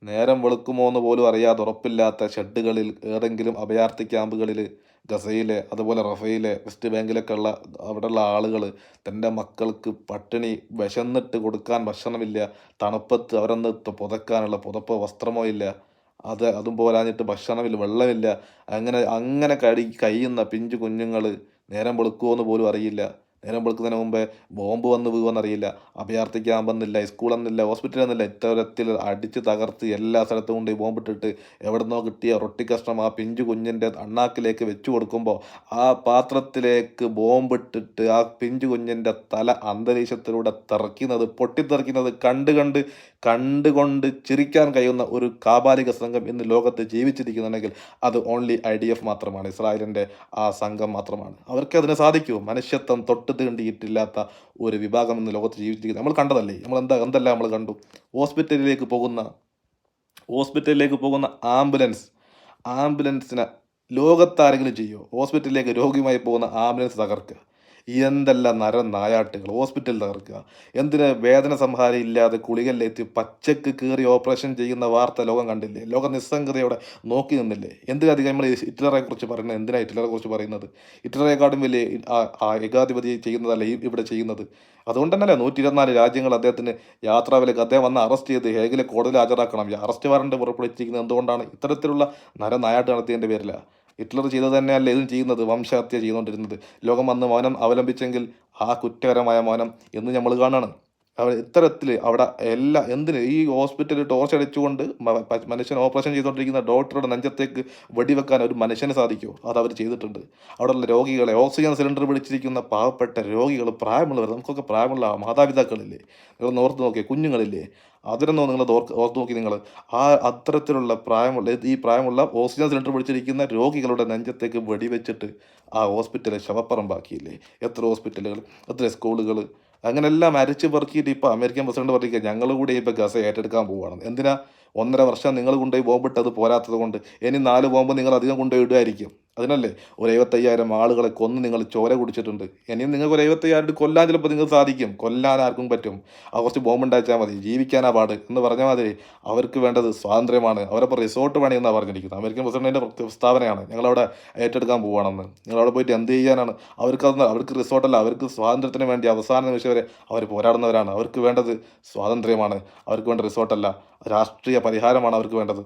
നേരം വെളുക്കുമോ എന്ന് പോലും അറിയാതെ ഉറപ്പില്ലാത്ത ഷെഡുകളിൽ, ഏതെങ്കിലും അഭയാർത്ഥി ക്യാമ്പുകളിൽ, ഗസയിലെ അതുപോലെ റഫയിലെ വെസ്റ്റ് ബാങ്കിലൊക്കെ ഉള്ള അവിടെയുള്ള ആളുകൾ തൻ്റെ മക്കൾക്ക് പട്ടിണി, വിശന്നിട്ട് കൊടുക്കാൻ ഭക്ഷണമില്ല, തണുപ്പത്ത് അവരൊന്ന് പുതക്കാനുള്ള പുതപ്പോ വസ്ത്രമോ ഇല്ല, അതും പോരാഞ്ഞിട്ട് ഭക്ഷണമില്ല, വെള്ളമില്ല. അങ്ങനെ അങ്ങനെ കഴിയുന്ന പിഞ്ചു കുഞ്ഞുങ്ങൾ നേരം വെളുക്കുമോ എന്ന് പോലും അറിയില്ല. നേരം വെളുക്കുന്നതിന് മുമ്പേ ബോംബ് വന്ന് വീഴുമെന്നറിയില്ല. അഭയാർത്ഥി ക്യാമ്പെന്നില്ല, സ്കൂളെന്നില്ല, ഹോസ്പിറ്റലെന്നില്ല. ഇത്തരത്തിൽ അടിച്ച് തകർത്ത് എല്ലാ സ്ഥലത്തും കൊണ്ട് ബോംബിട്ടിട്ട് എവിടുന്നോ കിട്ടിയ റൊട്ടി കഷ്ണം ആ പിഞ്ചു കുഞ്ഞിൻ്റെ അണ്ണാക്കിലേക്ക് വെച്ചു കൊടുക്കുമ്പോൾ ആ പാത്രത്തിലേക്ക് ബോംബിട്ടിട്ട് ആ പിഞ്ചു കുഞ്ഞിൻ്റെ തല അന്തരീക്ഷത്തിലൂടെ തെറിക്കുന്നത്, പൊട്ടിത്തെറിക്കുന്നത് കണ്ടുകൊണ്ട് ചിരിക്കാൻ കഴിയുന്ന ഒരു കാബാലിക സംഘം ഇന്ന് ലോകത്ത് ജീവിച്ചിരിക്കുന്നുണ്ടെങ്കിൽ അത് ഓൺലി IDF മാത്രമാണ്. ഇസ്രായേലിൻ്റെ ആ സംഘം മാത്രമാണ്. അവർക്ക് അതിന് സാധിക്കുമോ? മനുഷ്യത്വം തൊട്ട് തീണ്ടിയിട്ടില്ലാത്ത ഒരു വിഭാഗം ഇന്ന് ലോകത്ത് ജീവിച്ചിരിക്കുന്നത് നമ്മൾ കണ്ടതല്ലേ. എന്തെല്ലാം നമ്മൾ കണ്ടു. ഹോസ്പിറ്റലിലേക്ക് പോകുന്ന ആംബുലൻസിനെ ലോകത്താരെങ്കിലും ചെയ്യുമോ? ഹോസ്പിറ്റലിലേക്ക് രോഗിയുമായി പോകുന്ന ആംബുലൻസ് തകർക്കുക. എന്തെല്ലാം നായാട്ടുകൾ ഹോസ്പിറ്റൽ തകർക്കുക. എന്തിന് വേദന സംഹാരം ഇല്ലാതെ കുളികളിലെത്തി പച്ചക്ക് കീറി ഓപ്പറേഷൻ ചെയ്യുന്ന വാർത്ത ലോകം കണ്ടില്ലേ? ലോകം നിസ്സംഗതയോടെ നോക്കി നിന്നില്ലേ? എന്തിനധികം നമ്മൾ ഹിറ്റ്ലറെ കുറിച്ച് പറയുന്നത്? എന്തിനാണ് ഹിറ്റ്ലറെ കുറിച്ച് പറയുന്നത്? ഹിറ്റ്ലറെക്കാളും വലിയ ഏകാധിപതി ചെയ്യുന്നതല്ല ഇവിടെ ചെയ്യുന്നത്. അതുകൊണ്ട് തന്നെയല്ലേ 124 രാജ്യങ്ങൾ അദ്ദേഹത്തിന് യാത്രാവിലക്ക് അദ്ദേഹം വന്ന് അറസ്റ്റ് ചെയ്ത് ഹേഗിലെ കോടതിയിൽ ഹാജരാക്കണം. അറസ്റ്റ് വാറണ്ട് പുറപ്പെടുവിച്ചിരിക്കുന്നത് എന്തുകൊണ്ടാണ്? ഇത്തരത്തിലുള്ള നായാട്ട് നടത്തിയതിൻ്റെ പേരിലാണ്. ഹിറ്റ്ലർ ചെയ്തത് തന്നെയല്ല ഇതും ചെയ്യുന്നത്, വംശഹത്യ ചെയ്തുകൊണ്ടിരുന്നത്. ലോകം വന്ന് മൗനം അവലംബിച്ചെങ്കിൽ ആ കുറ്റകരമായ മൗനം എന്ന് നമ്മൾ കാണാണ്. ഇത്തരത്തിൽ അവിടെ എന്തിന് ഈ ഹോസ്പിറ്റലിൽ ടോർച്ച് അടിച്ചുകൊണ്ട് മനുഷ്യൻ ഓപ്പറേഷൻ ചെയ്തുകൊണ്ടിരിക്കുന്ന ഡോക്ടറുടെ നെഞ്ചത്തേക്ക് വെടിവെക്കാൻ ഒരു മനുഷ്യന് സാധിക്കുമോ? അത് അവർ ചെയ്തിട്ടുണ്ട്. അവിടെയുള്ള രോഗികളെ, ഓക്സിജൻ സിലിണ്ടർ പിടിച്ചിരിക്കുന്ന പാവപ്പെട്ട രോഗികൾ, പ്രായമുള്ളവർ, നമുക്കൊക്കെ പ്രായമുള്ള മാതാപിതാക്കളില്ലേ, നിങ്ങൾ ഓർത്ത് നോക്കിയേ, കുഞ്ഞുങ്ങളില്ലേ, അതിനൊന്നും നിങ്ങൾ ഓർത്ത് നോക്കി. നിങ്ങൾ അത്തരത്തിലുള്ള പ്രായമുള്ള ഓക്സിജൻ സിലിണ്ടർ പിടിച്ചിരിക്കുന്ന രോഗികളുടെ നെഞ്ചത്തേക്ക് വെടിവെച്ചിട്ട് ആ ഹോസ്പിറ്റലിൽ ശവപ്പറമ്പാക്കിയില്ലേ? എത്ര ഹോസ്പിറ്റലുകൾ, എത്ര സ്കൂളുകൾ, അങ്ങനെല്ലാം അരച്ച് പെറുക്കിയിട്ട് ഇപ്പോൾ അമേരിക്കൻ പ്രസിഡന്റ് പറഞ്ഞിരിക്കുക ഞങ്ങൾ കൂടി ഇപ്പോൾ ഗസ ഏറ്റെടുക്കാൻ പോവുകയാണ്. എന്തിനാ? 1.5 വർഷം നിങ്ങൾ കൊണ്ടുപോയി ബോംബിട്ടത് പോരാത്തത് കൊണ്ട് ഇനി 4 ബോംബ് നിങ്ങൾ അധികം കൊണ്ടുപോയി ഇടുമായിരിക്കും. അതിനല്ലേ ഒരു 75,000 ആളുകളെ കൊന്ന് നിങ്ങൾ ചോര കുടിച്ചിട്ടുണ്ട്. ഇനിയും നിങ്ങൾക്ക് ഒരു 75,000 കൊല്ലാൻ ചിലപ്പോൾ നിങ്ങൾക്ക് സാധിക്കും. കൊല്ലാൻ ആർക്കും പറ്റും. ആ കുറച്ച് ബോംബ് ഉണ്ടാച്ചാൽ മതി, ജീവിക്കാനാ പാട് എന്ന് പറഞ്ഞ മാതിരി അവർക്ക് വേണ്ടത് സ്വാതന്ത്ര്യമാണ്. അവരപ്പോൾ റിസോർട്ട് പണിയെന്നാണ് പറഞ്ഞിരിക്കുന്നത്. അമേരിക്കൻ പ്രസിഡന്റിൻ്റെ പ്രസ്താവനയാണ്, ഞങ്ങളവിടെ ഏറ്റെടുക്കാൻ പോവുകയാണെന്ന്. നിങ്ങളവിടെ പോയിട്ട് എന്ത് ചെയ്യാനാണ്? അവർക്ക് റിസോർട്ടല്ല, അവർക്ക് സ്വാതന്ത്ര്യത്തിന് വേണ്ടി അവസാന നിമിഷം വരെ അവർ പോരാടുന്നവരാണ്. അവർക്ക് വേണ്ടത് സ്വാതന്ത്ര്യമാണ്, അവർക്ക് വേണ്ട റിസോർട്ടല്ല. രാഷ്ട്രീയ പരിഹാരമാണ് അവർക്ക് വേണ്ടത്.